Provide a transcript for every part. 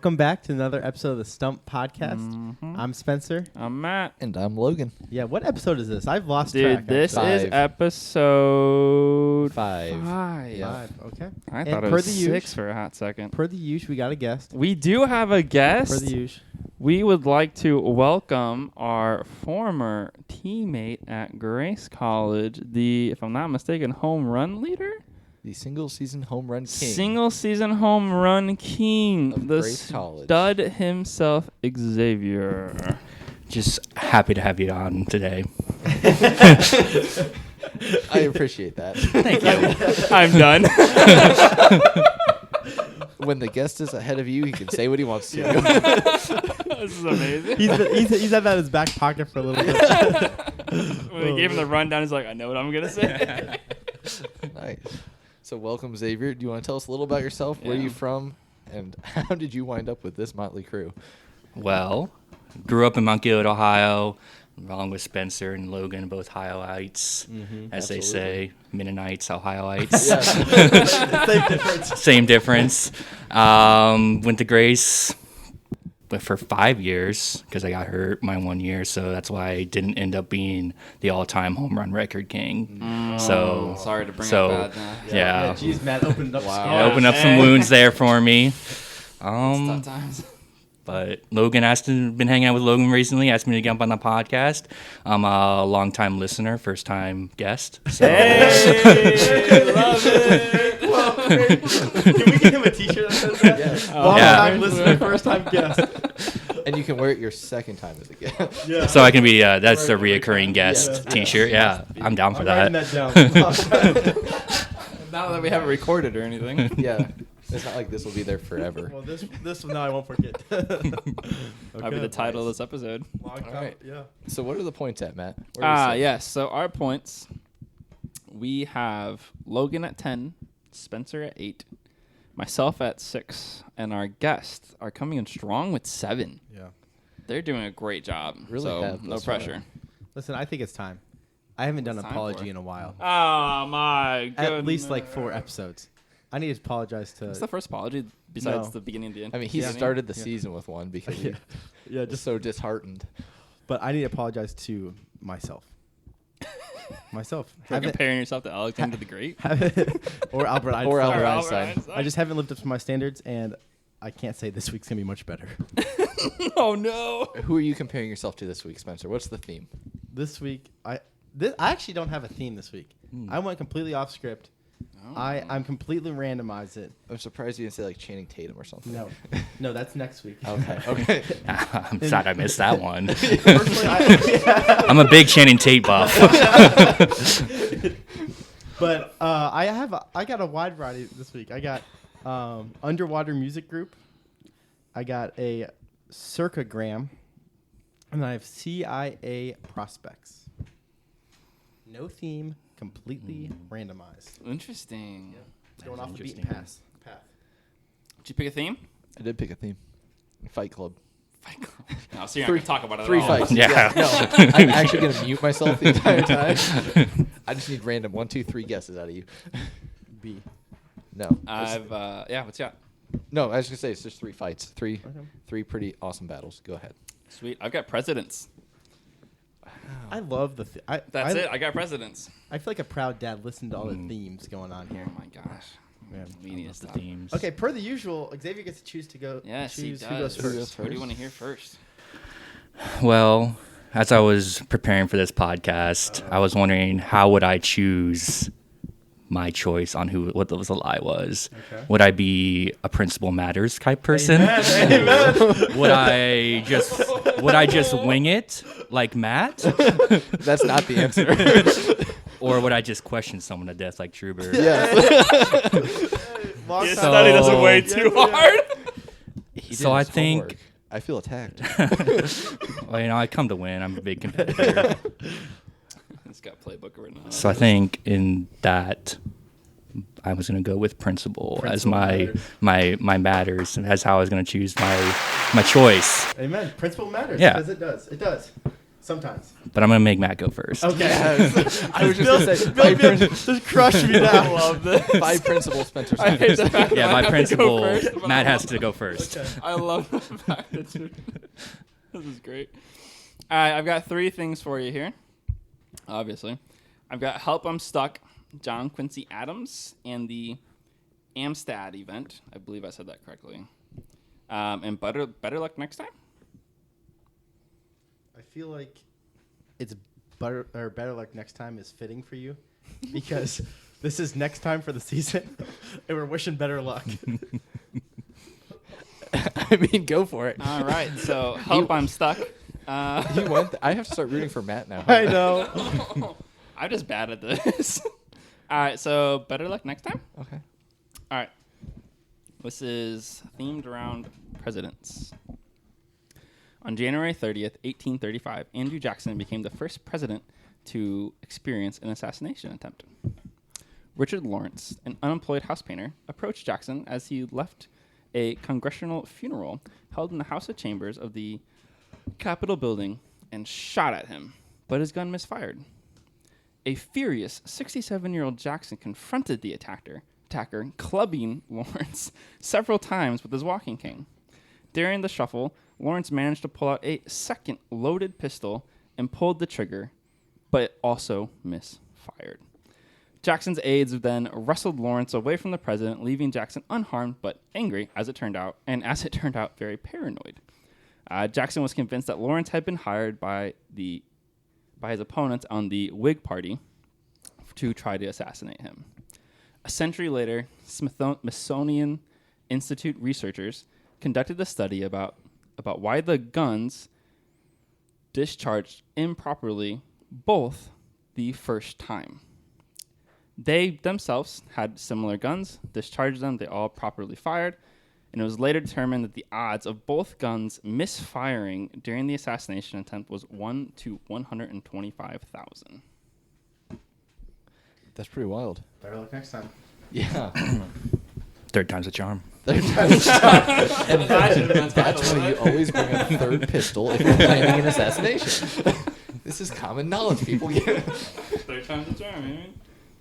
Welcome back to another episode of the Stumped Podcast. Mm-hmm. I'm Spencer. I'm Matt. And I'm Logan. Yeah, what episode is this? I've lost track. This actually. is episode 5. 5. Yeah. 5, okay. I thought it per was the 6 usual- for a hot second. Per the usual, we got a guest. We do have a Per guest. the usual. We would like to welcome our former teammate at Grace College, the, if I'm not mistaken, home run leader? The single-season home run king. Single season home run king. Of The Grace College. stud himself, Xavier. Just happy to have you on today. I appreciate that. Thank you. I'm done. When the guest is ahead of you, he can say what he wants to. This is amazing. He's had that in his back pocket for a little bit. When they gave him the rundown, he's like, I know what I'm going to say. Nice. So welcome, Xavier. Do you want to tell us a little about yourself? Where are you from? And how did you wind up with this motley crew? Well, grew up in Mount Gilead, Ohio, along with Spencer and Logan, both Ohioites, as they say, Mennonites, Ohioites. Same difference. Same difference. Went to Grace for 5 years because I got hurt my 1 year, so that's why I didn't end up being the all-time home run record king. So sorry to bring so, up bad. Yeah. Jeez, Matt opened up. Yeah, opened up some wounds there for me. Tough times. But Logan been hanging out with Logan recently, asked me to get up on the podcast. I'm a long-time listener, first-time guest. So. Hey, love it. Can we get him a t-shirt that says that? Yes. Long Yeah. time listener, first time guest. And you can wear it your second time as a guest. Yeah. So I can be, that's the reoccurring guest t-shirt. Yeah, I'm down for I'm that. writing that down. Not that we haven't recorded or anything. Yeah. It's not like this will be there forever. Well, this one now I won't forget. Okay, That'll be the title of this episode. Long time, All right. yeah. So what are the points at, Matt? Where are we set? Yes. So our points, we have Logan at 10, Spencer at 8, myself at 6, and our guests are coming in strong with 7. Yeah. They're doing a great job. Really so have no thus far. pressure. Listen, I think it's time. I haven't done What's an time apology for? in a while. Oh my goodness. At least like 4 episodes. I need to apologize to. What's the first apology besides No. the beginning and the end? I mean, he Yeah. started the season with one because he yeah, just so disheartened. But I need to apologize to myself. Myself. For comparing yourself to Alexander the Great. Or Albert Einstein. Or Albert Or Einstein. I just haven't lived up to my standards, and I can't say this week's gonna be much better. Oh no. Who are you comparing yourself to this week, Spencer? What's the theme? This week, I actually don't have a theme this week. I went completely off script. I'm completely randomized it. I'm surprised you didn't say like Channing Tatum or something. No, that's next week. Okay. Okay. I'm sad I missed that one. Personally, I'm a big Channing Tate buff. but I got a wide variety this week. I got underwater music group. I got a circagram, and I have CIA prospects. No theme, completely randomized. Interesting. Going off the beaten interesting. path. Did you pick a theme? I did pick a theme. Fight Club. Fight Club. No, so you're not going to talk about it 3 at all. fights. Yeah. No, I'm actually going to mute myself the entire time. I just need random 1, 2, 3 guesses out of you. B. No. What's that? No, I was going to say it's just 3 fights. Three Okay. pretty awesome battles. Go ahead. Sweet. I've got presidents. I love the. That's it. I got presidents. I feel like a proud dad listening to all the themes going on here. Oh my gosh. Man. We need to The stop. themes. Okay, per the usual, Xavier gets to choose to go. Yes, he choose does. who goes first. What do you want to hear first? Well, as I was preparing for this podcast, I was wondering how would I choose my choice on what the lie was. Okay. Would I be a principal matters type person? Amen. Would I just wing it like Matt? That's not the answer. Or would I just question someone to death like Truber? Yeah. Long His time. study doesn't weigh Yeah, too yeah. hard. He So did I his think- homework. I feel attacked. Well, I come to win. I'm a big competitor. It's got playbook written on it. So I think in that I was going to go with principal as Principal my matters, and that's how I was going to choose my choice. Amen. Principle matters. Yeah. Because it does. It does. Sometimes. But I'm gonna make Matt go first. Okay. I was just Bill, gonna say Bill, just crush me down. I love this. by principle, Spencer. I hate the fact Yeah, that I by have to go principle, first, but Matt I has love to go first. Okay. I love the fact that this is great. All right, I've got 3 things for you here. Obviously, I've got Help I'm Stuck, John Quincy Adams, and the Amistad event. I believe I said that correctly. And better luck next time. I feel like it's better luck next time is fitting for you because this is next time for the season, and we're wishing better luck. I mean, go for it. All right, so Help I'm Stuck. You went. I have to start rooting for Matt now. I know. I'm just bad at this. All right, so better luck next time. Okay. All right. This is themed around presidents. On January 30th, 1835, Andrew Jackson became the first president to experience an assassination attempt. Richard Lawrence, an unemployed house painter, approached Jackson as he left a congressional funeral held in the House of Chambers of the Capitol building and shot at him, but his gun misfired. A furious 67-year-old Jackson confronted the attacker, clubbing Lawrence several times with his walking cane. During the shuffle, Lawrence managed to pull out a second loaded pistol and pulled the trigger, but also misfired. Jackson's aides then wrestled Lawrence away from the president, leaving Jackson unharmed but angry, as it turned out, very paranoid. Jackson was convinced that Lawrence had been hired by his opponents on the Whig Party to try to assassinate him. A century later, Smithsonian Institute researchers conducted a study about why the guns discharged improperly both the first time. They themselves had similar guns, discharged them, they all properly fired, and it was later determined that the odds of both guns misfiring during the assassination attempt was 1 to 125,000. That's pretty wild. Better luck next time. Yeah. Third time's a charm. And that's why you always bring a third pistol if you're planning an assassination. This is common knowledge, people. Third time's a charm, man.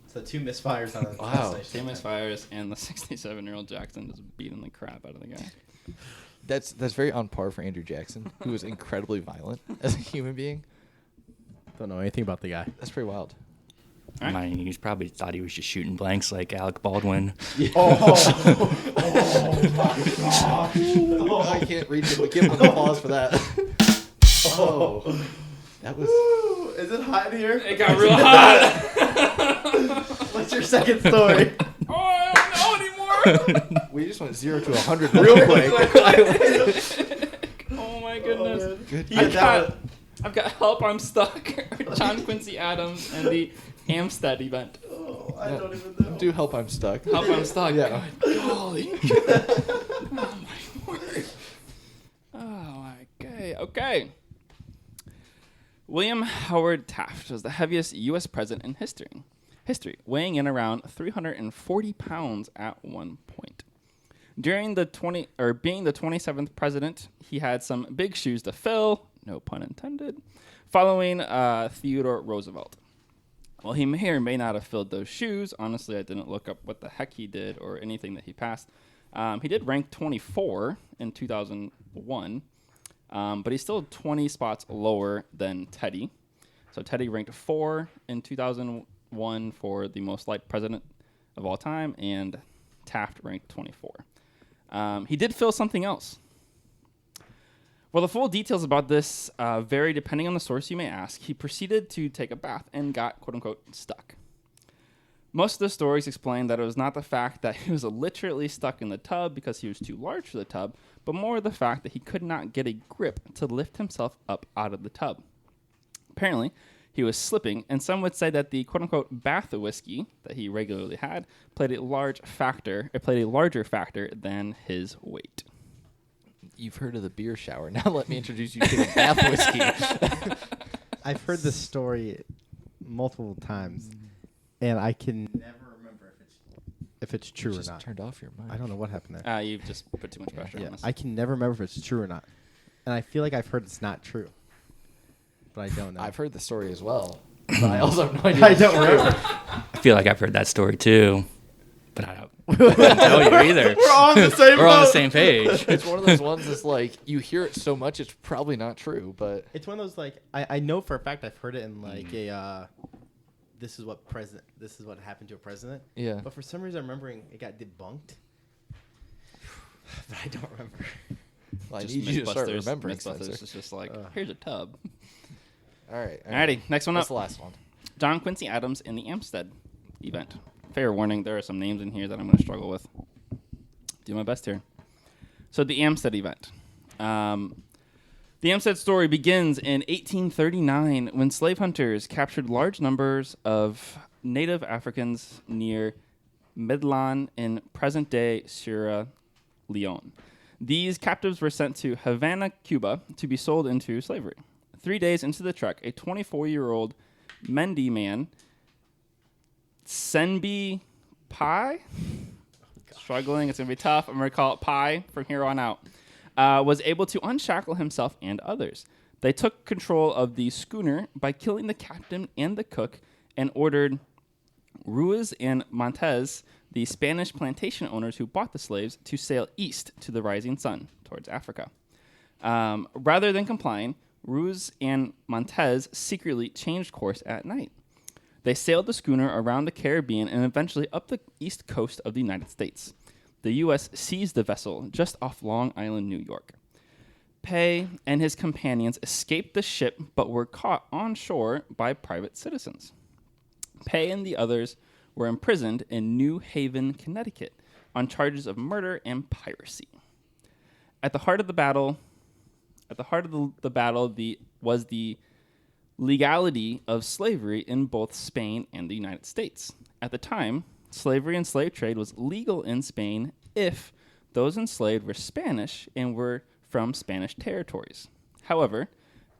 So 2 misfires on a Wow. Two misfires, and the 67-year-old Jackson just beating the crap out of the guy. That's very on par for Andrew Jackson, who was incredibly violent as a human being. Don't know anything about the guy. That's pretty wild. All right. I mean, he's probably thought he was just shooting blanks like Alec Baldwin. Oh my gosh. I can't reach it, but give him an applause for that. Oh. That was... Woo. Is it hot in here? It got real hot. What's your second story? Oh, I don't know anymore. We just went 0 to 100 real quick. Oh my goodness. Good. I've got Help I'm Stuck, John Quincy Adams, and the Amistad event. Oh, I don't even know. Do help, I'm stuck. Help I'm Stuck. Yeah. Good golly. Oh my word. Oh my okay. William Howard Taft was the heaviest U.S. president in history, weighing in around 340 pounds at one point. During being the 27th president, he had some big shoes to fill, no pun intended, following Theodore Roosevelt. Well, he may or may not have filled those shoes. Honestly, I didn't look up what the heck he did or anything that he passed. He did rank 24 in 2001. But he's still 20 spots lower than Teddy. So Teddy ranked 4 in 2001 for the most liked president of all time, and Taft ranked 24. He did fill something else. Well, the full details about this vary depending on the source you may ask. He proceeded to take a bath and got, quote-unquote, stuck. Most of the stories explain that it was not the fact that he was literally stuck in the tub because he was too large for the tub, but more the fact that he could not get a grip to lift himself up out of the tub. Apparently, he was slipping, and some would say that the quote-unquote bath whiskey that he regularly had played a larger factor than his weight. You've heard of the beer shower. Now let me introduce you to the bath whiskey. I've heard this story multiple times, and I can never remember if it's true or Just not. turned off your mic. I don't know what happened there. You've just put too much pressure on us. I can never remember if it's true or not, and I feel like I've heard it's not true. but I don't know. I've heard the story as well, but I also have no idea. I don't remember. I feel like I've heard that story too, but I couldn't tell you either. We're on the same We're on the boat. same page. It's one of those ones that's like you hear it so much, it's probably not true, but It's one of those like I know for a fact I've heard it in like this is what happened to a president. yeah. But for some reason I'm remembering it got debunked. But I don't remember. Well, I Just need you to start Mythbusters. remembering, Mythbusters Spencer. is just like, here's a tub. All right. Alrighty, next one What's up. the last one? John Quincy Adams in the Amstead event. Fair warning, there are some names in here that I'm going to struggle with. Do my best here. So the Amstead event. The Amstead story begins in 1839 when slave hunters captured large numbers of native Africans near Medellin in present-day Sierra Leone. These captives were sent to Havana, Cuba, to be sold into slavery. 3 days into the trek, a 24-year-old Mendy man, Senbi Pai, struggling, it's going to be tough, I'm going to call it Pai from here on out, was able to unshackle himself and others. They took control of the schooner by killing the captain and the cook and ordered Ruiz and Montez, the Spanish plantation owners who bought the slaves, to sail east to the rising sun towards Africa. Rather than complying, Ruiz and Montez secretly changed course at night. They sailed the schooner around the Caribbean and eventually up the east coast of the United States. The U.S. seized the vessel just off Long Island, New York. Pei and his companions escaped the ship but were caught on shore by private citizens. Pei and the others were imprisoned in New Haven, Connecticut, on charges of murder and piracy. At the heart of the battle, was the legality of slavery in both Spain and the United States. At the time, slavery and slave trade was legal in Spain if those enslaved were Spanish and were from Spanish territories. However,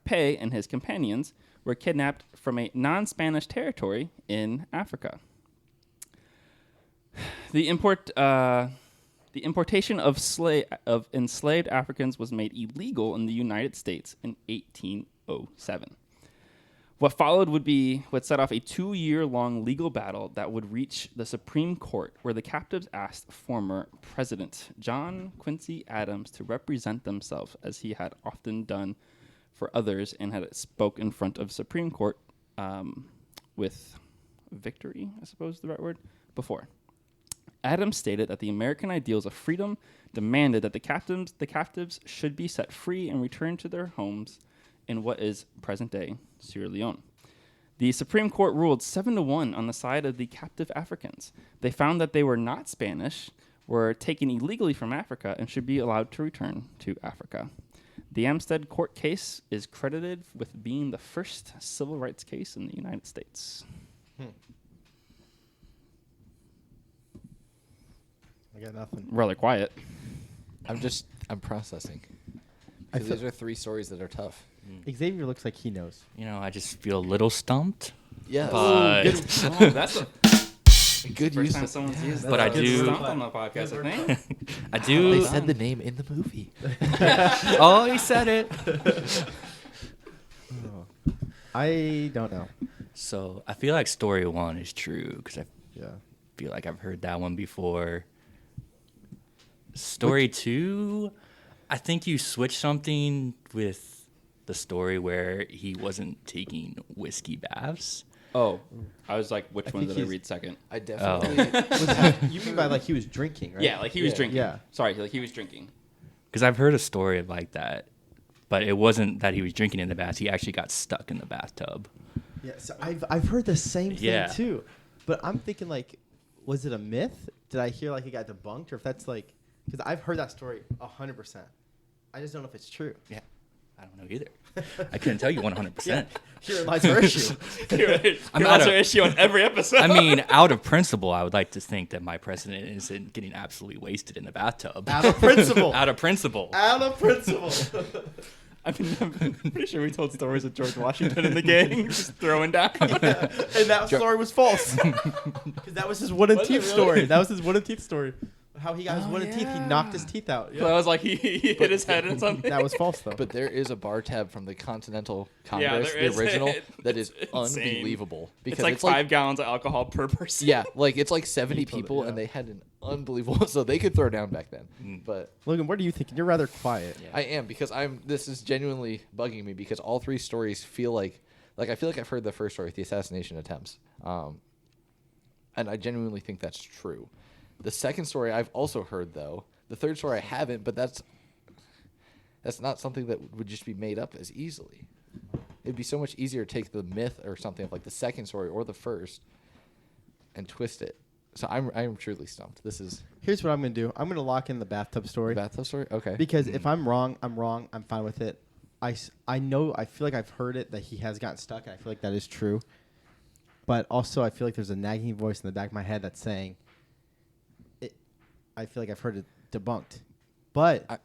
Pei and his companions were kidnapped from a non-Spanish territory in Africa. The importation of enslaved Africans was made illegal in the United States in 1807. What followed would set off a 2-year-long legal battle that would reach the Supreme Court, where the captives asked former President John Quincy Adams to represent themselves, as he had often done for others and had spoke in front of Supreme Court with victory, I suppose is the right word, before. Adams stated that the American ideals of freedom demanded that the captives should be set free and returned to their homes in what is present-day Sierra Leone. The Supreme Court ruled 7-1 on the side of the captive Africans. They found that they were not Spanish, were taken illegally from Africa, and should be allowed to return to Africa. The Amstead court case is credited with being the first civil rights case in the United States. I got nothing. Rather quiet. I'm processing. I Because feel- these are 3 stories that are tough. Xavier looks like he knows. You know, I just feel a little stumped. Yes. But Oh, that's the Good first use. time someone's used But I that do- stump on the podcast, I think. I They do. said the name in the movie. Oh, he said it. I don't know. So I feel like story 1 is true because I Yeah. feel like I've heard that one before. Story 2, I think you switched something with the story where he wasn't taking whiskey baths. Oh, I was like, which I one think did I he's- read second? I definitely. You mean by like he was drinking, right? Yeah, like he was Yeah. drinking. Yeah. Sorry, like he was drinking. Because I've heard a story like that, but it wasn't that he was drinking in the bath. He actually got stuck in the bathtub. Yeah. So I've heard the same thing Yeah. too, but I'm thinking like, was it a myth? Did I hear like it got debunked, or if that's like, because I've heard that story 100%. I just don't know if it's true. Yeah, I don't know either. I couldn't tell you 100%. Here lies our issue. I'm That's out our of- issue on every episode. I mean, out of principle, I would like to think that my president isn't getting absolutely wasted in the bathtub. Out of principle. Out of principle. Out of principle. I mean, I'm pretty sure we told stories of George Washington in the gang just throwing down. And that story was false. Because that was his wooden Was it teeth really? story. That was his wooden teeth story. How he got his wooden teeth. He knocked his teeth out. So I was like, he hit his head in something. That was false, though. But there is a bar tab from the Continental Yeah, Congress, there the is. original, that is It's insane. unbelievable. It's Because like 5 gallons of alcohol per person. Yeah, like it's like 70 He pulled it, people, yeah. and they had an unbelievable. So they could throw down back then. But Logan, what are you thinking? You're rather quiet. Yeah. I am, because this is genuinely bugging me, because all 3 stories feel like I feel like I've heard the first story, the assassination attempts, and I genuinely think that's true. The second story I've also heard, though. The third story I haven't, but that's not something that would just be made up as easily. It'd be so much easier to take the myth or something of like the second story or the first and twist it. So I'm truly stumped. This is Here's what I'm going to do. I'm going to lock in the bathtub story. bathtub story. Okay. Because if I'm wrong, I'm wrong. I'm fine with it. I know, I feel like I've heard it, that he has gotten stuck, and I feel like that is true. But also, I feel like there's a nagging voice in the back of my head that's saying, I feel like I've heard it debunked. But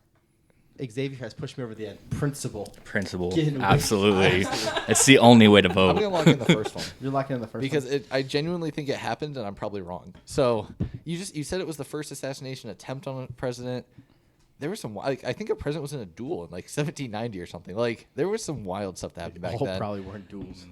Xavier has pushed me over the edge. Principle. Principle. Absolutely. It's the only way to I'm gonna vote. lock in the first one. You're locking in the first Because one. I genuinely think it happened, and I'm probably wrong. So you said it was the first assassination attempt on a president. There was some I think a president was in a duel in like 1790 or something. Like there was some wild stuff that happened back All then. probably weren't duels.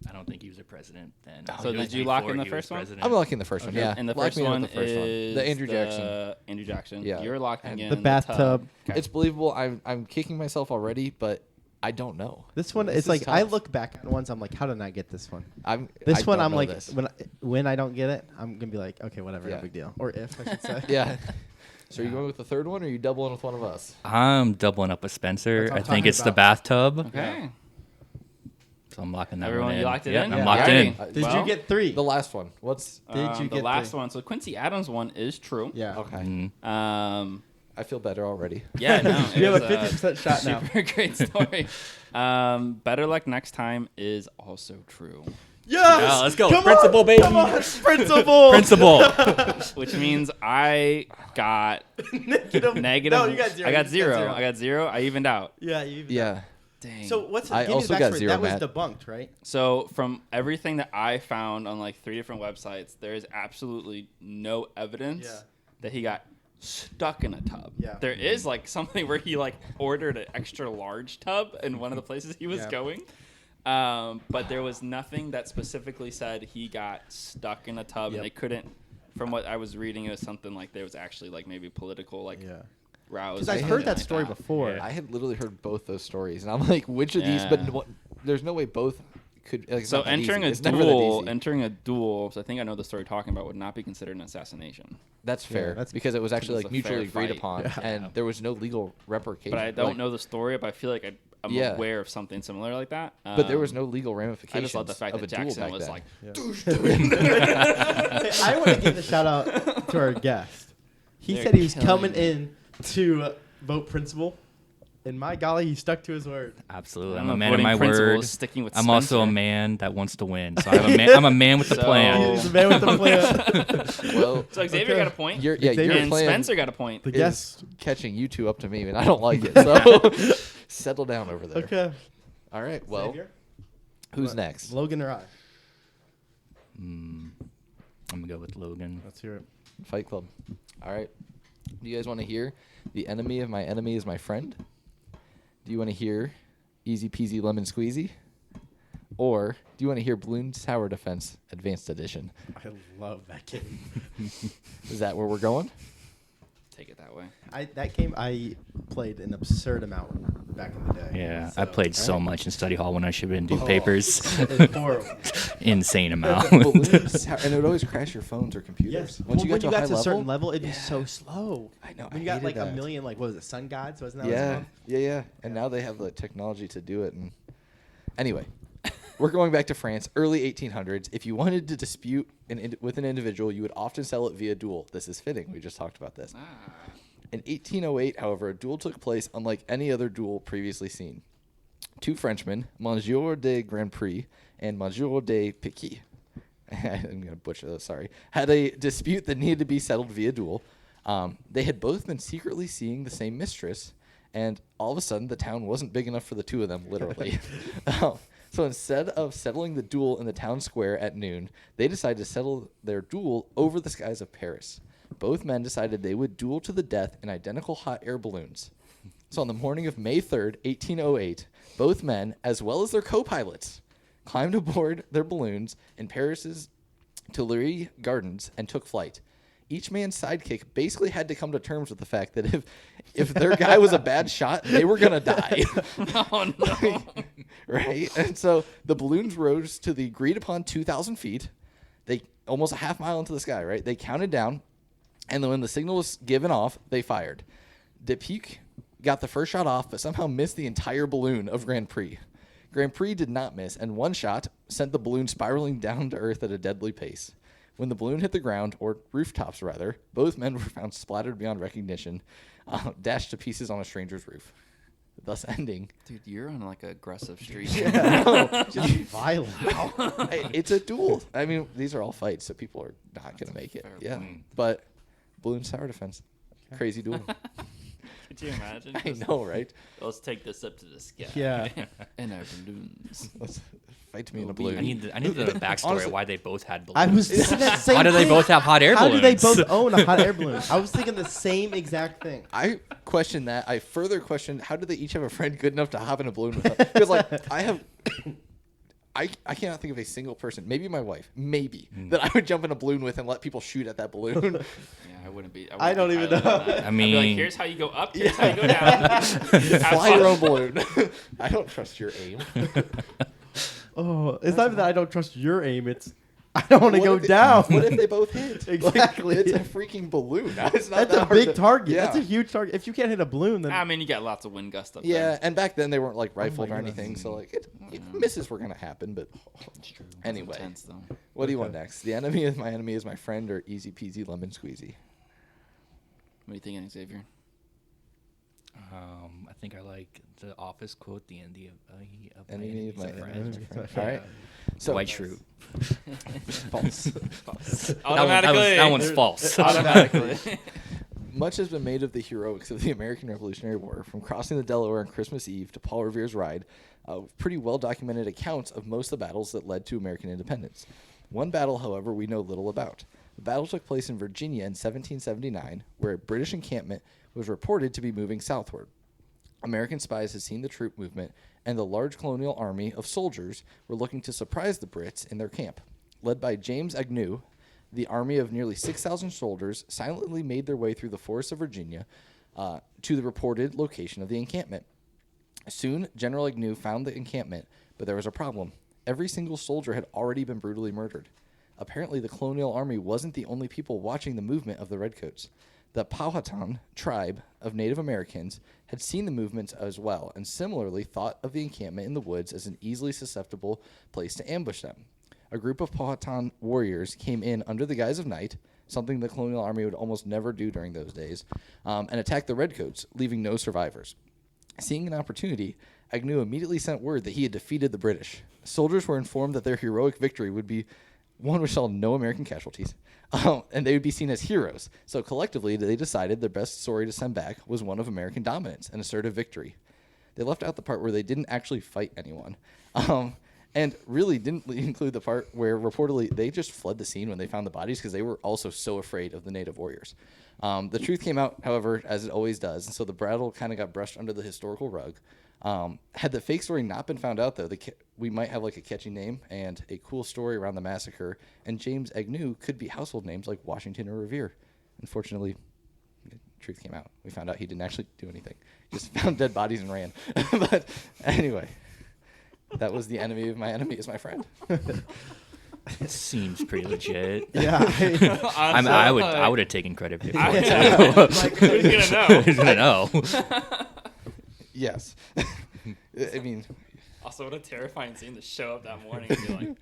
I don't think he was a president then. So It was did you lock before in the he was first one? president. I'm locking the first one. Yeah, And the Lock first me in with one the first one. is The Andrew Jackson. Andrew Jackson. Yeah. You're locking And in the bathtub. Okay. It's believable. I'm kicking myself already, but I don't know. This one, This it's is like, I tough. look back at ones, I'm like, how did I get this one? I This one, don't I'm know like, this. when I don't get it, I'm going to be like, okay, whatever, Yeah. no big deal. Or if, I should say. Yeah. So are you going with the third one, or are you doubling with one of us? I'm doubling up with Spencer. That's what I I'm think talking it's the about. bathtub. Okay. So I'm locking that Everyone, one in. you locked it Yep, in? I'm Yeah. locked Yeah. in. I- Did Well, you get 3? The last one. What's? Did you the get last 3? one? So Quincy Adams one is true. Yeah. Okay. Mm. I feel better already. Yeah, no. You it have a was 50% shot now. Super great story. Better luck next time is also true. Yes! Yeah, let's go. Come Principle, on, baby. Come on, principle. Principle. Which means I got negative. No, you got 0. I got You 0. I got 0. I evened out. Yeah, you. Yeah. Dang. So what's I give me the also got backstory. 0, That was Matt. debunked, right? So from everything that I found on like 3 different websites, there is absolutely no evidence Yeah. that he got stuck in a tub. Yeah. There is like something where he like ordered an extra large tub in one of the places he was Yeah. going. But there was nothing that specifically said he got stuck in a tub, Yep. and they couldn't. From what I was reading, it was something like there was actually like maybe political like Yeah. rows. Because or I've something heard that like story before. Yeah. I had literally heard both those stories, and I'm like, which of these? But Yeah. there's no way both could. Like, it's So not that entering easy. a It's never that duel, so I think I know the story you're talking about, would not be considered an assassination. That's fair. that's- because it was actually It was like a mutually fair agreed fight. upon, Yeah. and there was no legal repercussion. But I don't Like, know the story, but I feel like I'm Yeah. aware of something similar like that. But there was no legal I ramifications. just love the fact of that a duel Jackson back was then. like, Hey, I want to give a shout out to our guest. He They're said he was killing coming me. in to vote principal, and my golly, he stuck to his word. Absolutely. I'm I'm a a man of voting my principle word. is sticking with I'm also a Spencer. man that wants to win. So I'm a man with a So- plan. He's the man with the plan. Well, So Xavier Okay. got a point. your and plan Spencer got a point. The is guest. catching you two up to me, and I don't like it. So settle down over there. Okay. All right. Well, Xavier? who's What? next? Logan or I? I'm gonna go with Logan. Let's hear it. Fight Club. All right. Do you guys want to hear the enemy of my enemy is my friend? Do you want to hear easy peasy lemon squeezy? Or do you want to hear Balloon Tower Defense Advanced Edition? I love that game. Is that where we're going? Take it that way. That game I played an absurd amount back in the day. Yeah, So- I played so much in study hall when I should have been doing papers. It's horrible. Insane amount. Balloon Tower, and it would always crash your phones or computers. Yes. Once you when got you to a high got to a certain level, level, it'd be so slow. I know, When I you got hated like a that. million, like what was it, Sun Gods? Wasn't that what Yeah, it's yeah. And now they have the technology to do it. And anyway, we're going back to France, early 1800s. If you wanted to dispute with an individual, you would often settle it via duel. This is fitting. We just talked about this. In 1808, however, a duel took place unlike any other duel previously seen. Two Frenchmen, Monsieur de Grand Prix and Monsieur de Piquet, I'm going to butcher those, sorry, had a dispute that needed to be settled via duel. They had both been secretly seeing the same mistress, and all of a sudden the town wasn't big enough for the two of them, literally. So instead of settling the duel in the town square at noon, they decided to settle their duel over the skies of Paris. both men decided they would duel to the death in identical hot air balloons. So on the morning of May 3rd, 1808, both men, as well as their co-pilots, climbed aboard their balloons in Paris's Tuileries Gardens and took flight. Each man's sidekick basically had to come to terms with the fact that if their guy was a bad shot, they were going to die. Oh, no. Right? And so the balloons rose to the agreed upon 2,000 feet. They almost a half mile into the sky, right? They counted down, and then when the signal was given off, they fired. Dupuque got the first shot off, but somehow missed the entire balloon of Grand Prix. Grand Prix did not miss, and one shot sent the balloon spiraling down to earth at a deadly pace. When the balloon hit the ground, or rooftops rather, both men were found splattered beyond recognition, dashed to pieces on a stranger's roof, thus ending. Dude, you're on like an aggressive streak. Just violent. Hey, it's a duel. I mean, these are all fights, so people are not going to make it. fair Yeah, point. but balloon tower defense, crazy duel. Could you imagine? I know, right? Let's take this up to the sky. Yeah. And our balloons. Let's fight me in a Will be- balloon. I need the backstory Honestly- of why they both had I balloons. was thinking that same Why do they thing. both have hot air How balloons? do they both own a hot air balloon? I was thinking the same exact thing. I question that. I further question how do they each have a friend good enough to hop in a balloon with them? Because like I cannot think of a single person, maybe my wife, that I would jump in a balloon with and let people shoot at that balloon. Yeah, I wouldn't be. I don't be even piloting know. that. I I'd be like, mean- here's how you go up. Here's how you go down. Fly your own balloon. I don't trust your aim. Oh, it's not even that I don't trust your aim. It's I don't want to What go if they- down. What if they both hit? Exactly. Like, it's a freaking balloon. It's not That's that a hard big to- target. Yeah. That's a huge target. If you can't hit a balloon, then I mean, you got lots of wind gusts up Yeah, there. and back then they weren't like rifled or goodness. anything, so like misses were gonna happen. But anyway, Intense, though. what do you want next? The enemy is my friend, or easy peasy lemon squeezy? What do you think, Xavier? I think I like the Office quote, the enemy of my Enemy enemy of is my a enemy friend. is my friend. All right. So White Shrew. False. Automatically. That one's false. Automatically. Much has been made of the heroics of the American Revolutionary War, from crossing the Delaware on Christmas Eve to Paul Revere's ride. Pretty well documented accounts of most of the battles that led to American independence. One battle, however, we know little about. The battle took place in Virginia in 1779, where a British encampment was reported to be moving southward. American spies had seen the troop movement, and the large colonial army of soldiers were looking to surprise the Brits in their camp. Led by James Agnew, the army of nearly 6,000 soldiers silently made their way through the forests of Virginia to the reported location of the encampment. Soon, General Agnew found the encampment, but there was a problem. Every single soldier had already been brutally murdered. Apparently, the colonial army wasn't the only people watching the movement of the Redcoats. The Powhatan tribe of Native Americans had seen the movements as well, and similarly thought of the encampment in the woods as an easily susceptible place to ambush them. A group of Powhatan warriors came in under the guise of night, something the colonial army would almost never do during those days, and attacked the Redcoats, leaving no survivors. Seeing an opportunity, Agnew immediately sent word that he had defeated the British. Soldiers were informed that their heroic victory would be one which saw no American casualties, and they would be seen as heroes. So collectively, they decided their best story to send back was one of American dominance and assertive victory. They left out the part where they didn't actually fight anyone, and really didn't include the part where reportedly they just fled the scene when they found the bodies because they were also so afraid of the native warriors. The truth came out, however, as it always does, and so the battle kind of got brushed under the historical rug. Had the fake story not been found out, though, we might have like a catchy name and a cool story around the massacre, and James Agnew could be household names like Washington or Revere. Unfortunately, the truth came out. We found out he didn't actually do anything. He just found dead bodies and ran. But anyway, that was the enemy of my enemy is my friend. It seems pretty legit. yeah. I would have taken credit for it. Like, who's gonna know? Who's gonna know? Yes. I mean, Also, what a terrifying scene to show up that morning and be like,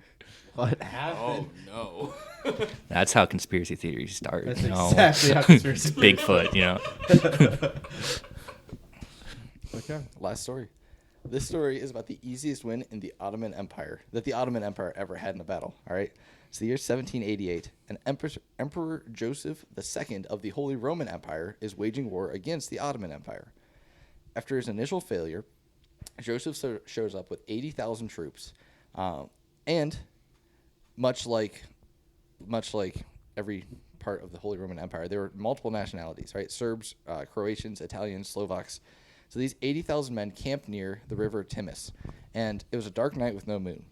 What happened? oh no. That's how conspiracy theories start. That's you know? exactly how conspiracy. Bigfoot, you know. Okay. last story. This story is about the easiest win in the Ottoman Empire that the Ottoman Empire ever had in a battle. All right. It's the year 1788, and Emperor Joseph II of the Holy Roman Empire is waging war against the Ottoman Empire. After his initial failure, Joseph shows up with 80,000 troops, and much like every part of the Holy Roman Empire. There were multiple nationalities, right? Serbs, Croatians, Italians, Slovaks. So these 80,000 men camped near the river Timis, and it was a dark night with no moon.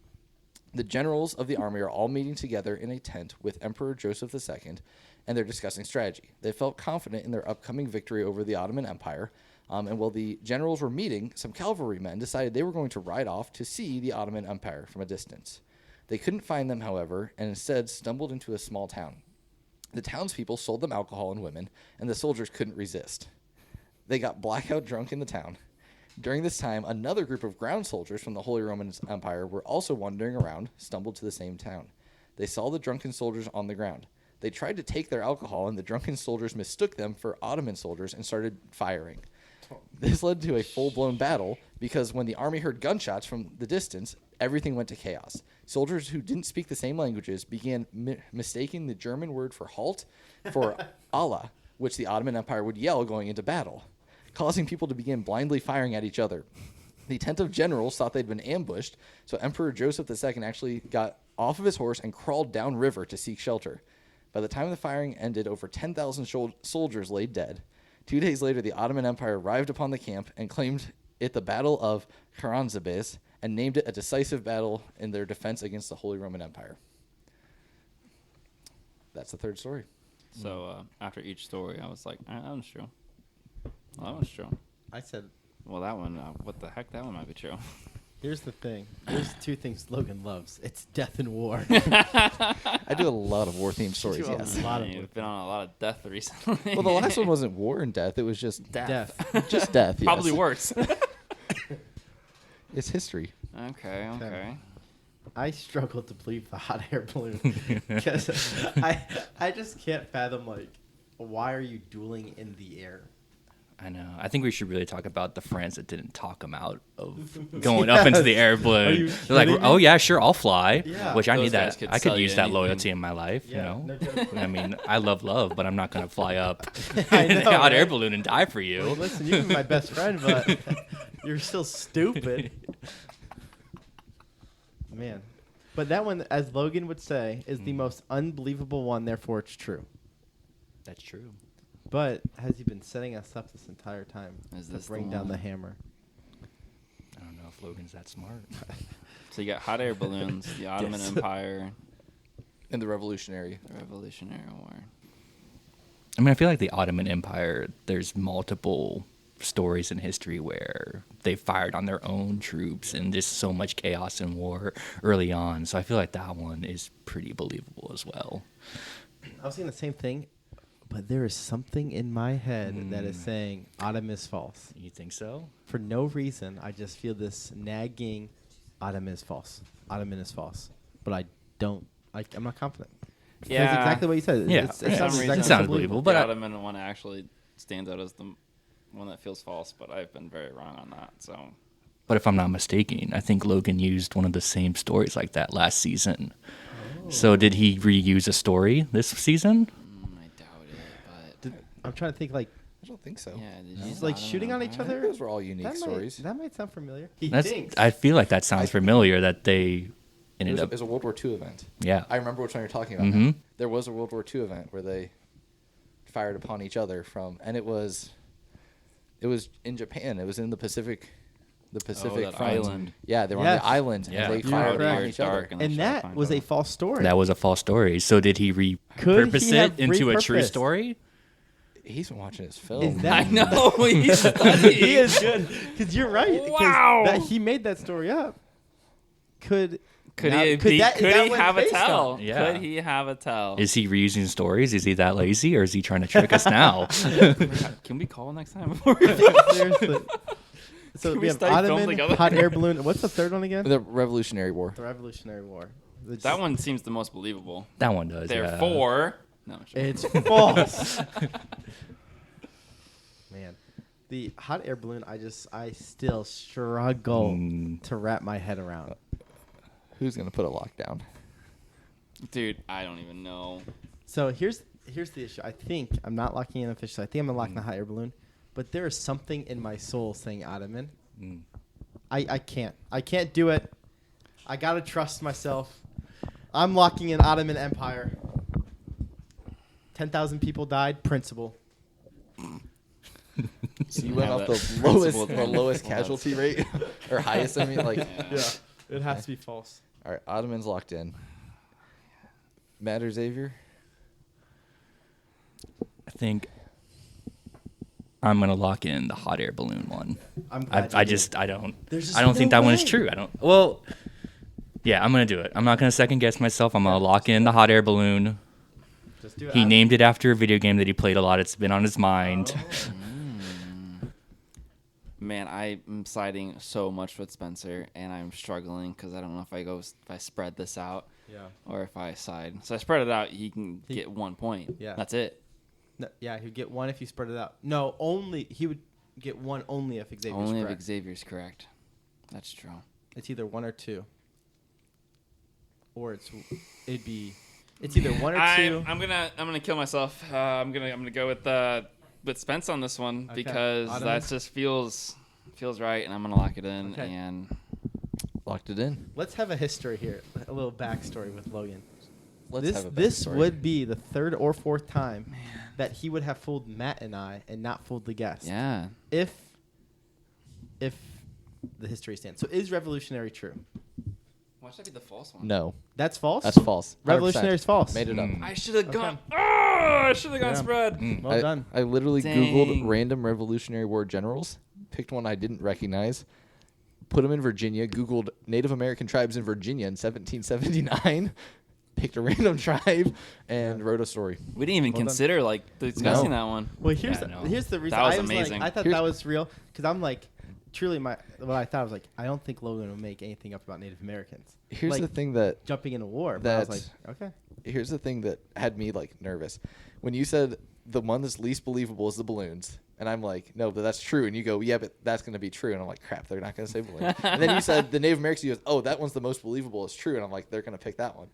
The generals of the army are all meeting together in a tent with Emperor Joseph II, and they're discussing strategy. They felt confident in their upcoming victory over the Ottoman Empire, and while the generals were meeting, some cavalrymen decided they were going to ride off to see the Ottoman Empire from a distance. They couldn't find them, however, and instead stumbled into a small town. The townspeople sold them alcohol and women, and the soldiers couldn't resist. They got blackout drunk in the town. During this time, another group of ground soldiers from the Holy Roman Empire were also wandering around, stumbled to the same town. They saw the drunken soldiers on the ground. They tried to take their alcohol, and the drunken soldiers mistook them for Ottoman soldiers and started firing. This led to a full-blown battle because when the army heard gunshots from the distance, everything went to chaos. Soldiers who didn't speak the same languages began mistaking the German word for halt for Allah, which the Ottoman Empire would yell going into battle, causing people to begin blindly firing at each other. The tent of generals thought they'd been ambushed, so Emperor Joseph II actually got off of his horse and crawled downriver to seek shelter. By the time the firing ended, over 10,000 soldiers lay dead. 2 days later, the Ottoman Empire arrived upon the camp and claimed it the Battle of Karansabes and named it a decisive battle in their defense against the Holy Roman Empire. That's the third story. So after each story, I was like, that one's true. Well, that one's true. I said, Well, that one, what the heck? That one might be true. here's the thing. There's two things Logan loves. It's death and war. I do a lot of war-themed stories, do a yes. lot of You've been on a lot of death recently. Well, the last one wasn't war and death. It was just death. just death, yes. Probably worse. It's history. Okay. I struggle to believe the hot air balloon because I just can't fathom, like, why are you dueling in the air? I know. I think we should really talk about the friends that didn't talk him out of going up into the air balloon. They're like, kidding oh me? yeah, sure, I'll fly. Yeah. Which I Those need guys that. could I sell could you use that anything. loyalty in my life. Yeah, You know. no joke. I mean, I love, but I'm not gonna fly up I in know, a hot air right? balloon and die for you. Well, listen, you can be my best friend, but you're still stupid. Man. But that one, as Logan would say, is the most unbelievable one, therefore it's true. That's true. But has he been setting us up this entire time Is to this bring the down the one? hammer? I don't know if Logan's that smart. So you got hot air balloons, the Ottoman Yes. Empire, In the Revolutionary. the Revolutionary War. I mean, I feel like the Ottoman Empire, there's multiple stories in history where they fired on their own troops and just so much chaos and war early on. So I feel like that one is pretty believable as well. I was saying the same thing, but there is something in my head that is saying Ottoman is false. You think so? For no reason, I just feel this nagging Ottoman is false. Ottoman is false. But I don't, I'm not confident. Yeah. That's exactly what you said. Yeah. It For some sounds reason, exactly it sounds believable. believable, but the I- Ottoman one actually stands out as the one that feels false, but I've been very wrong on that. So But if I'm not mistaken, I think Logan used one of the same stories like that last season. So did he reuse a story this season? I doubt it. I'm trying to think, like, I don't think so. But yeah, did you he's use like Ottoman shooting on each Empire? I think other. those were all unique stories. That might sound familiar. He That's. thinks. I feel like that sounds familiar. That they It ended was, up. it was a World War II event. Yeah. I remember which one you're talking about. Mhm. Now. There was a World War II event where they fired upon each other and it was in Japan. It was in the Pacific that front. island. Yeah, they were on Yes. the island Yeah. and they You're fired correct. upon each other. and that was a false story. That was a false story. So did he Could repurpose he have it into a true repurposed? story? He's been watching his film. Is that I know. He's he is good because you're right. 'cause Wow. that he made that story up. Could Could he, could be, that- could that he went have a based tell? on- Yeah. Could he have a tell? Is he reusing stories? Is he that lazy, or is he trying to trick us now? Can we call next time before we seriously? So Can we we have start filming Ottoman, together? hot air balloon. What's the third one again? The Revolutionary War. The Revolutionary War. It's, That one seems the most believable. That one does. Yeah. Therefore, no, sure. It's false. Man, the hot air balloon. I still struggle to wrap my head around. Who's going to put a lockdown? Dude, I don't even know. So here's the issue. I think I'm not locking in officially. I think I'm gonna lock in the hot air balloon, but there is something in my soul saying Ottoman. I can't do it. I gotta trust myself. I'm locking in Ottoman Empire. 10,000 people died. Principal. So you went Yeah, off but the lowest, principal the thing. lowest Well, casualty rate, or highest. I mean, like. Yeah. It has to be false. All right, Ottoman's locked in. Matt or Xavier? I think I'm gonna lock in the hot air balloon one. I'm glad I you did. just I don't There's just I don't think no that one is way. true. I don't. Well, yeah, I'm gonna do it. I'm not gonna second guess myself. I'm gonna lock in the hot air balloon. Just do it. He named it after a video game that he played a lot. It's been on his mind. Man, I am siding so much with Spencer, and I'm struggling because I don't know if I spread this out Yeah. or if I side. So I spread it out. He can get 1 point. Yeah. That's it. No, yeah, he'd get one if you spread it out. No, he would get one only if Xavier's Only correct. if Xavier's correct. That's true. It's either 1 or 2. Or it's either 1 or 2. I'm gonna kill myself. I'm gonna go with Spence on this one Okay. because Ottoman? that just feels right, and I'm gonna lock it in. Okay. And Locked it in. Let's have a history here, a little backstory with Logan. Let's have a This backstory. would be the 3rd or 4th time that he would have fooled Matt and I and not fooled the guest. yeah, If the history stands. So is revolutionary true? why should that be the false one? No, That's false? that's false. 100%. Revolutionary is false. Made it up. I should have Okay. gone. Oh, I should have gone Yeah. spread. Well done. I literally Dang. Googled random Revolutionary War generals, picked one I didn't recognize, put them in Virginia, Googled Native American tribes in Virginia in 1779, picked a random tribe, and wrote a story. We didn't even Well done. consider discussing No. that one. Well, here's Yeah, no. here's the reason. That was I was amazing. Like, I thought Here's- that was real because I'm like, truly, what I thought was like, I don't think Logan will make anything up about Native Americans. Here's Like, the thing that jumping in a war. But I was That's- like, okay. here's the thing that had me like nervous. When you said the one that's least believable is the balloons, and I'm like, no, but that's true. And you go, yeah, but that's going to be true. And I'm like, crap, they're not going to say balloons. And then you said the Native Americans. You goes, oh, that one's the most believable. It's true. And I'm like, they're going to pick that one.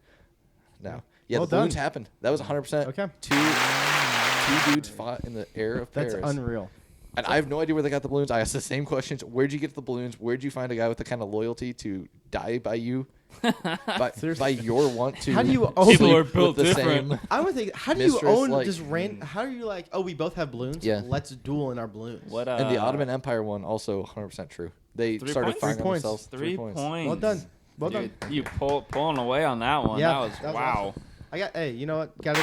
No. Yeah, Well the balloons done. happened. That was 100%. Okay. Two dudes fought in the air of That's Paris. unreal. And I have no idea where they got the balloons. I asked the same questions. Where'd you get the balloons? Where'd you find a guy with the kind of loyalty to die by you? by your want to How do you own- sleep People are with built the different. same. I would think, how do you Mistress, own like- just random? How are you like, oh, we both have balloons? Yeah. Let's duel in our balloons. What? And the Ottoman Empire one also 100% true. They 3 started points? firing 3 on points. themselves. 3 points. Well done. Well done. Dude, you pulling away on that one. Yeah, that was that was wow. awesome. Hey, you know what? Gotta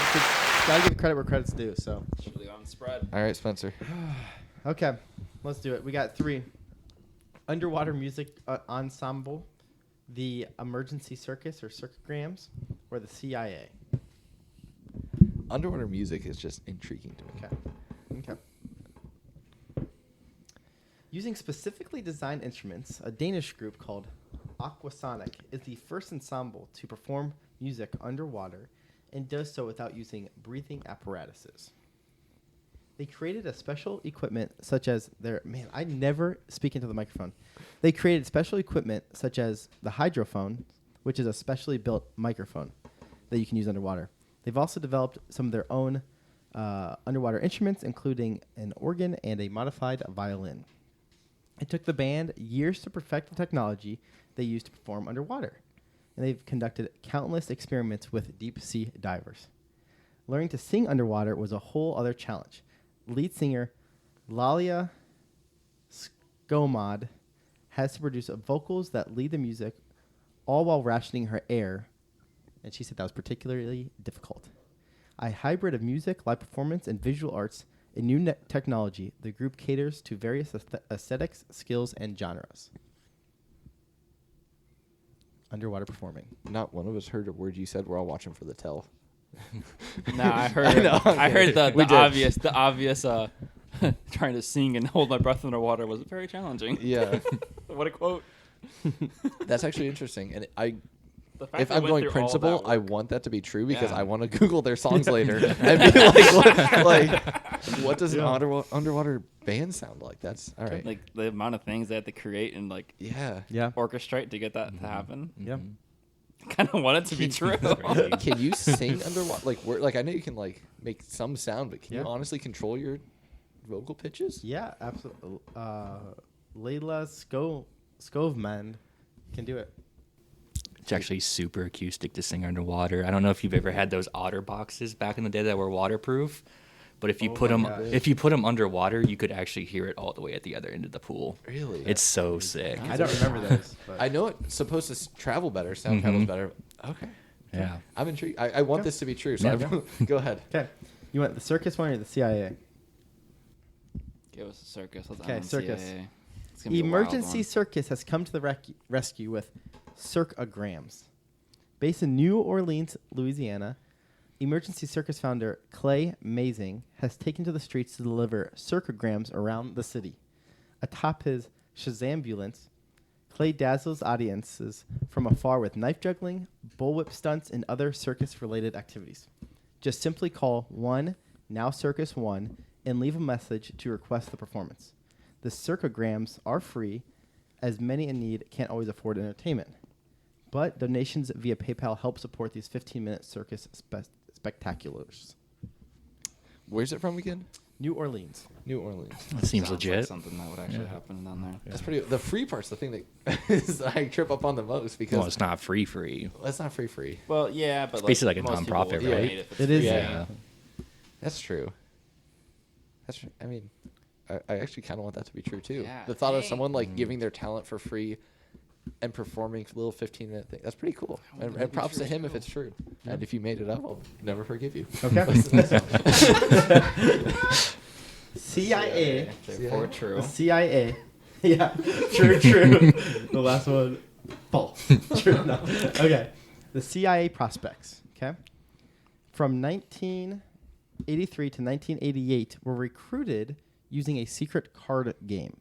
give credit where credit's due. So, Should have gone spread. All right, Spencer. okay, let's do it. We got 3: underwater music ensemble, the emergency circus or circograms, or the CIA. Underwater music is just intriguing to me. Okay. Using specifically designed instruments, a Danish group called Aquasonic is the first ensemble to perform music underwater and does so without using breathing apparatuses. They created a special equipment such as I never speak into the microphone. They created special equipment such as the hydrophone, which is a specially built microphone that you can use underwater. They've also developed some of their own underwater instruments, including an organ and a modified violin. It took the band years to perfect the technology they used to perform underwater, and they've conducted countless experiments with deep-sea divers. Learning to sing underwater was a whole other challenge. Lead singer Lalia Skomod has to produce vocals that lead the music, all while rationing her air, and she said that was particularly difficult. A hybrid of music, live performance, and visual arts, a new technology, the group caters to various aesthetics, skills, and genres. Underwater performing. Not one of us heard a word you said. We're all watching for the tell. Nah, I heard. I know, I heard We did. the obvious. Trying to sing and hold my breath underwater was very challenging. Yeah, What a quote. that's actually interesing. And The fact if they I'm went going through all principle, that I work. want that to be true because Yeah. I want to Google their songs later and be what does an underwater band sound like? That's all right. Like the amount of things they had to create and Yeah. Yeah. orchestrate to get that to happen. Yeah. Kind of want it to be true. Can you sing underwater? Like I know you can make some sound, but can you Yeah. honestly control your vocal pitches? Yeah, absolutely. Layla Skovman can do it. It's actually super acoustic to sing underwater. I don't know if you've ever had those otter boxes back in the day that were waterproof, but if you put them underwater, you could actually hear it all the way at the other end of the pool. Really? It's so sick. I don't remember those. But. I know it's supposed to travel better. Sound travels better. Okay. Yeah. I'm intrigued. I want this to be true. So go ahead. Okay. You want the circus one or the CIA? Give us a circus. Let's Okay, circus. CIA. It's gonna be a wild Emergency one. Circus has come to the rescue with circograms. Based in New Orleans, Louisiana, Emergency Circus founder Clay Mazing has taken to the streets to deliver circograms around the city. Atop his Shazambulance, Clay dazzles audiences from afar with knife juggling, bullwhip stunts, and other circus-related activities. Just simply call 1-NOW-CIRCUS-1 and leave a message to request the performance. The circograms are free, as many in need can't always afford entertainment. But donations via PayPal help support these 15-minute circus spectaculars. Where's it from again? New Orleans. New Orleans. That seems Sounds legit. Like something that would actually happen down there. That's pretty. The free part's the thing that is I trip up on the most because Well, it's not free. that's not free. Well, yeah, but basically like a most people nonprofit, will right? donate if it's It is. free. Yeah. That's true. That's true. I mean, I actually kind of want that to be true too. Yeah, The thought of dang. someone like giving their talent for free and performing a little 15-minute thing. That's pretty cool. And props to him if it's true. And if you made it up, I'll never forgive you. Okay. CIA. Therefore, true. The CIA. Yeah. True. The last one. False. True. No. Okay. The CIA prospects. Okay. From 1983 to 1988 were recruited using a secret card game.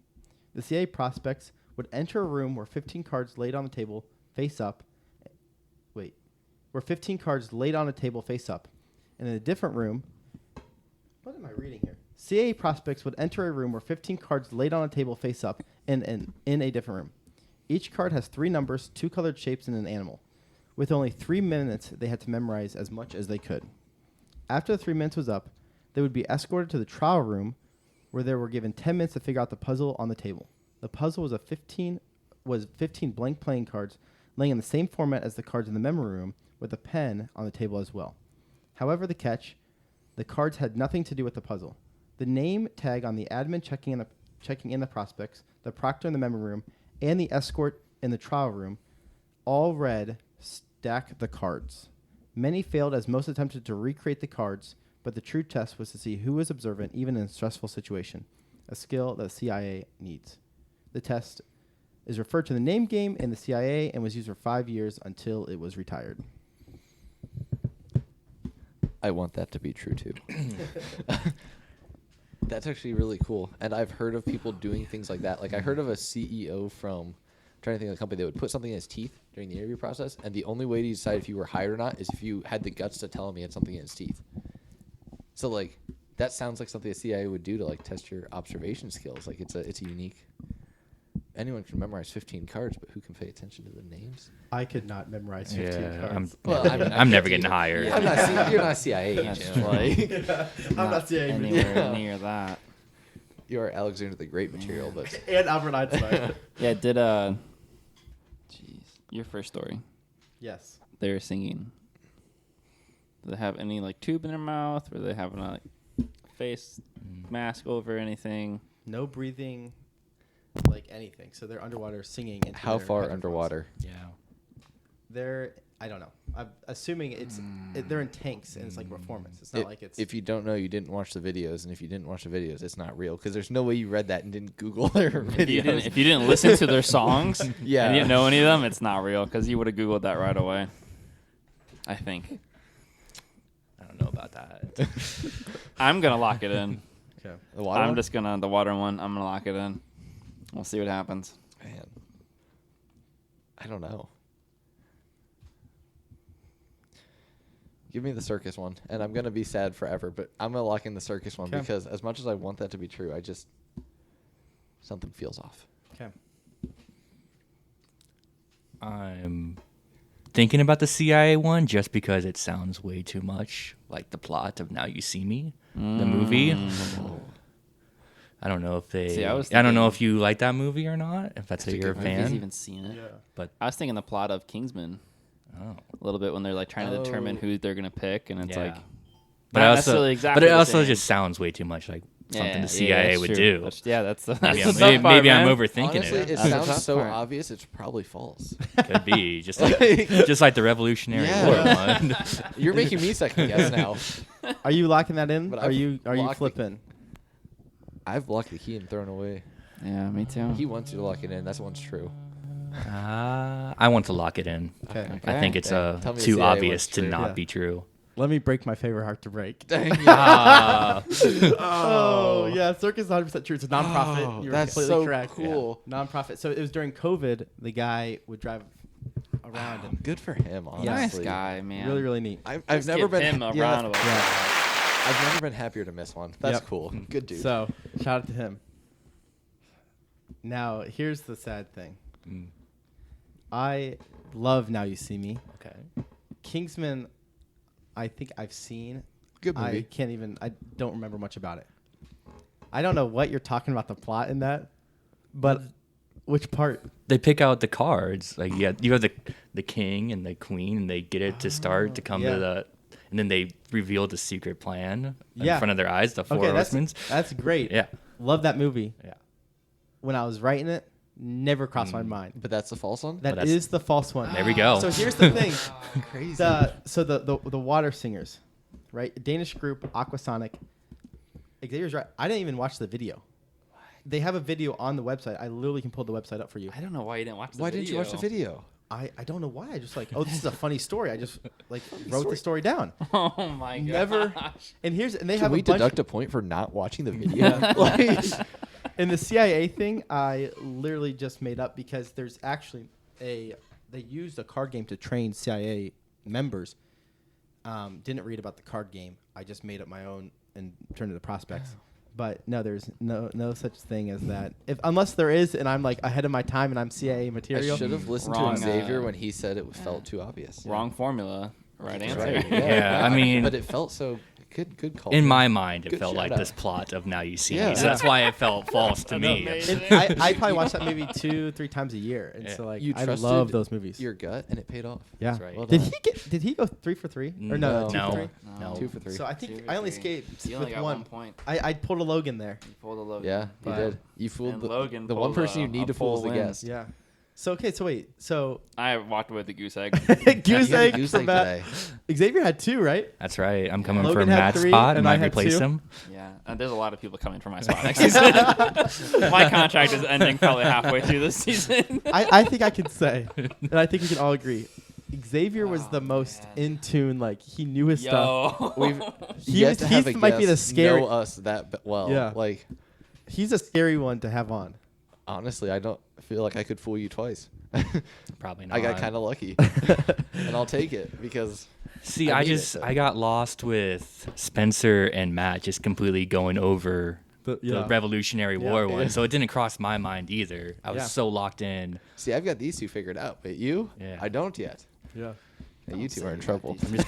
The CIA prospects would enter a room where 15 cards laid on the table face up. Where 15 cards laid on a table face up. And in a different room. What am I reading here? CIA prospects would enter a room where 15 cards laid on a table face up in a different room. Each card has 3 numbers, 2 colored shapes, and an animal. With only 3 minutes, they had to memorize as much as they could. After the 3 minutes was up, they would be escorted to the trial room where they were given 10 minutes to figure out the puzzle on the table. The puzzle was 15 blank playing cards laying in the same format as the cards in the memory room with a pen on the table as well. However, the cards had nothing to do with the puzzle. The name tag on the admin checking in the prospects, the proctor in the memory room, and the escort in the trial room all read, "Stack the cards." Many failed as most attempted to recreate the cards, but the true test was to see who was observant even in a stressful situation, a skill that CIA needs. The test is referred to the name game in the CIA and was used for 5 years until it was retired. I want that to be true too. That's actually really cool. And I've heard of people doing things like that. Like I heard of a CEO from, I'm trying to think of the company, that would put something in his teeth during the interview process. And the only way to decide if you were hired or not is if you had the guts to tell him he had something in his teeth. So like, that sounds like something the CIA would do to like test your observation skills. Like it's a unique, anyone can memorize 15 cards, but who can pay attention to the names? I could not memorize 15 Yeah, cards. I'm never getting hired. I'm not, you're not a CIA That's agent. like I'm not CIA anywhere Yeah. near that. You are Alexander the Great material, but and Albert Einstein. Yeah, did your first story? Yes. They were singing. Do they have any like tube in their mouth? Or they having a like, face mask over anything? No breathing, like anything. So they're underwater singing. Into how their far headphones. Yeah. I don't know. I'm assuming they're in tanks and it's like performance. It's not like it's. if you don't know, you didn't watch the videos, and if you didn't watch the videos, it's not real because there's no way you read that and didn't Google their videos. If you didn't listen to their songs, Yeah. and you didn't know any of them, it's not real because you would have Googled that right away. I think. I don't know about that. I'm gonna lock it in. Okay. The water I'm one? just gonna the water one. I'm gonna lock it in. We'll see what happens. Man, I don't know. Give me the circus one, and I'm gonna be sad forever. But I'm gonna lock in the circus one 'Kay. because as much as I want that to be true, something feels off. Okay. I'm thinking about the CIA one just because it sounds way too much like the plot of Now You See Me, the movie. I don't know if they. See, I I don't know if you like that movie or not. If that's That's a you're a good Nobody's fan, even seen it. Yeah. but I was thinking the plot of Kingsman. Oh. a little bit when they're like trying to determine who they're gonna pick, and it's like, but not also, necessarily exactly but it the also same. just sounds way too much like something the that's CIA would true. do. That's the Maybe, that's the tough part, maybe I'm man. overthinking Honestly, it. it That's the sounds tough so part. obvious. It's probably false. Could be just like the Revolutionary War one. You're making me second guess now. Are you locking that in? But Are I've you locked it. flipping? I've locked the key and thrown away. Yeah, me too. He wants you to lock it in. That's one's true. I want to lock it in. Okay. I think it's Dang. Tell me the too CIA obvious one's to true. not Yeah. be true. Let me break my favorite heart to break. Dang, yeah. Oh, yeah, Circus is 100% true. It's a nonprofit. Oh, You're that's completely so correct. cool. Yeah. Nonprofit. So it was during COVID. The guy would drive around and Good for him, Nice honestly. guy, man. really, really neat. I've Let's never give been him a yeah, round of applause. Yeah. I've never been happier to miss one. That's Yep. cool. Good dude. So shout out to him. Now here's the sad thing. Mm. I love Now You See Me. Okay. Kingsman, I think I've seen. Good I movie. can't even. I don't remember much about it. I don't know what you're talking about the plot in that, but which part? They pick out the cards. Like you have the king and the queen, and they get it to start to come yeah. to the, and then they reveal the secret plan Yeah. in front of their eyes. The four Okay, horsemen. that's great. Yeah. Love that movie. Yeah. When I was writing it, never crossed my mind. But that's the false one? That that's- is the false one. There we go. So here's the thing. Crazy. The water singers, right? Danish group Aquasonic. Xavier's right. I didn't even watch the video. They have a video on the website. I literally can pull the website up for you. I don't know why you didn't watch the Why video. didn't you watch the video? I don't know why. I just like, oh, this is a funny story. I just like wrote the story down. Oh my god. Never. And they Can have we a bunch. deduct a point for not watching the video? Like, And the CIA thing, I literally just made up because there's actually they used a card game to train CIA members. Didn't read about the card game. I just made up my own and turned it to prospects. But no, there's no such thing as that. Unless there is, and I'm like ahead of my time, and I'm CIA I material. should have listened Wrong, to Xavier uh, when he said it felt too obvious. Wrong formula. Right That's answer. right. Yeah, I mean- but it felt so good call. In my mind, it Good felt like shout this out. plot of Now You See Yeah. Me. So that's why it felt false to me. And I probably watch that movie 2-3 times a year, and Yeah. so like You I trusted love those movies. your gut, and it paid off. Yeah. That's right. Well Did done. Did he go 3 for 3 or no? 2 No. for 3? No. 2 for 3. So I think I only escaped You only with got one. one point. I pulled a Logan there. You pulled a Logan. Yeah, you But- did. You fooled And the, Logan the one pulled person you a need to fool is the full win. guest. Yeah. So okay, so wait, so I walked away with the goose egg. goose You had a egg goose for egg Matt. today. Xavier had 2, right? That's right. I'm coming Logan for had Matt's 3, spot and and I I had replace 2. him. Yeah, there's a lot of people coming for my spot next season. My contract is ending probably halfway through this season. I think I can say, and I think we can all agree, Xavier was the most man. in tune. Like he knew his stuff. Yo. We've He yet was- to have he's a might be the guest scary- know us that well. Yeah. Like, He's a scary one to have on. honestly, I don't feel like I could fool you twice. Probably not. I got kind of lucky, and I'll take it because See, I I need it, just so. I got lost with Spencer and Matt just completely going over the Revolutionary War one, so it didn't cross my mind either. I was Yeah. so locked in. see, I've got these 2 figured out, but you, Yeah. I don't yet. Yeah. Hey, you two say are in you got trouble. these. I'm just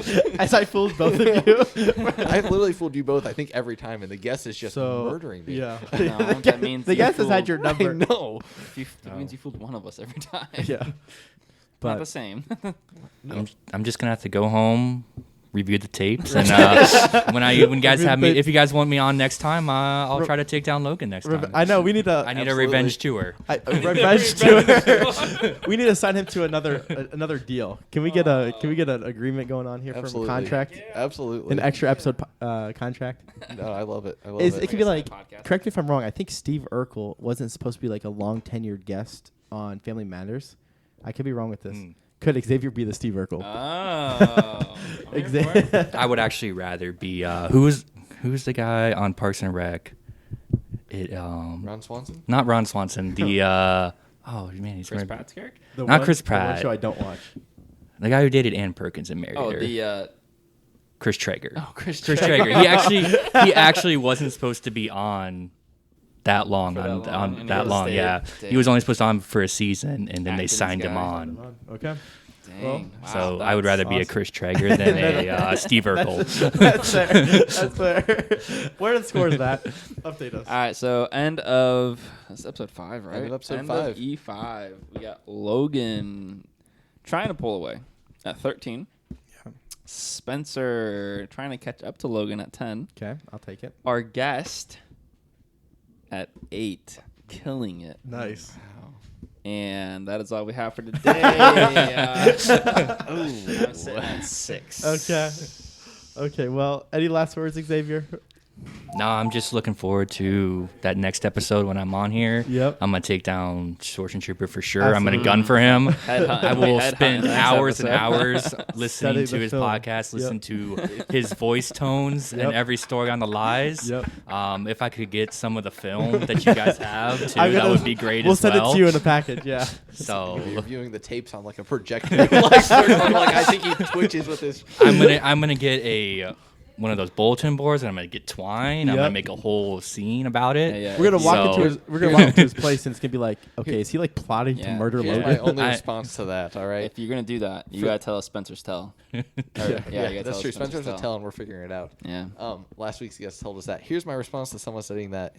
gonna, As I fooled both of you. I literally fooled you both. I think every time, and the guest is just So murdering me. yeah. No, that means the you guest has had fooled- your number. No. That means you fooled one of us every time. Yeah. Not the But same. I'm just gonna have to go home, review the tapes, and when you guys have me, if you guys want me on next time, I'll try to take down Logan next time. I know we need I need a revenge tour. a revenge tour. We need to sign him to another deal. Can we get an agreement going on here Absolutely. for a contract? Absolutely. An extra episode contract. No, I love it. I love It it. could be like, Podcast. correct me if I'm wrong. I think Steve Urkel wasn't supposed to be like a long tenured guest on Family Matters. I could be wrong with this. Could Xavier be the Steve Urkel? Oh. I would actually rather be who's the guy on Parks and Rec? Ron Swanson? Not Ron Swanson. The oh man, he's Chris wearing- Pratt's character? Not Chris The one Pratt. show I don't watch. the guy who dated Ann Perkins and married Oh, her. the Chris Traeger. Chris Chris Traeger. Traeger. He actually wasn't supposed to be on that long. For that long, On and that he long, stayed. yeah. Dang. He was only supposed to on for a season, and then they Atkins signed him guy. on. Okay. Dang. So Wow, I would rather be a awesome. Chris Traeger than a Steve Urkel. That's fair. That's fair. Where are the scores at? Update us. All right, so end of this is episode 5, right? End of episode End 5. of E5. We got Logan trying to pull away at 13. Yeah. Spencer trying to catch up to Logan at 10. Okay, I'll take it. Our guest at 8, killing it. Nice. And that is all we have for today. I'm sitting at 6. Okay. Well, any last words, Xavier? No, I'm just looking forward to that next episode when I'm on here. Yep. I'm gonna take down Sorcerer Trooper for sure. Absolutely. I'm gonna gun for him. Headhunt. I will Headhunt spend next hours and episode. hours listening Study to the his film. podcast, listen Yep. to his voice tones Yep. and every story on the lies. Yep. If I could get some of the film that you guys have too, I'm that gonna- would be great We'll as send well. it to you in a package. Yeah. You'll be So reviewing the tapes on like a projector. Like I think he twitches with his. I'm gonna get one of those bulletin boards, and I'm gonna get twine. I'm Yep. gonna make a whole scene about it. Yeah, We're gonna walk So- into his place, and it's gonna be like, okay, is he like plotting to Yeah. murder Here's Logan? my only I- response to that. All right. If you're going to do that, you got to tell us Spencer's tell. Yeah, you gotta that's tell true. us Spencer's a tell, and we're figuring it out. Yeah. Last week's guest told us that. Here's my response to someone saying that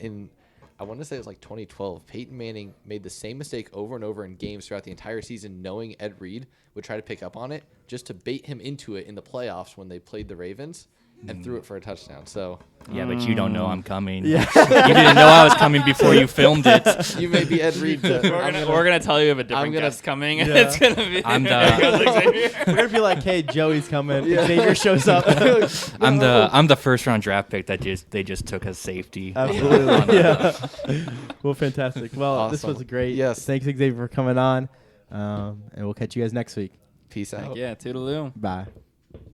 I want to say it was like 2012. Peyton Manning made the same mistake over and over in games throughout the entire season, knowing Ed Reed would try to pick up on it, just to bait him into it in the playoffs when they played the Ravens, and threw it for a touchdown. So Yeah, but you don't know I'm coming. Yeah. You didn't know I was coming before you filmed it. you may be Ed Reed. But We're gonna tell you if a different I'm gonna- guest coming. Yeah. It's gonna be. I'm the- We're gonna be like, hey, Joey's coming. Yeah. Xavier shows up. I'm the first round draft pick that they just took as safety. Absolutely. Yeah. Well, fantastic. Well, this Awesome. was great. Yes. Thanks, Xavier, for coming on. And we'll catch you guys next week. Peace out. Yeah, toodaloo. Bye.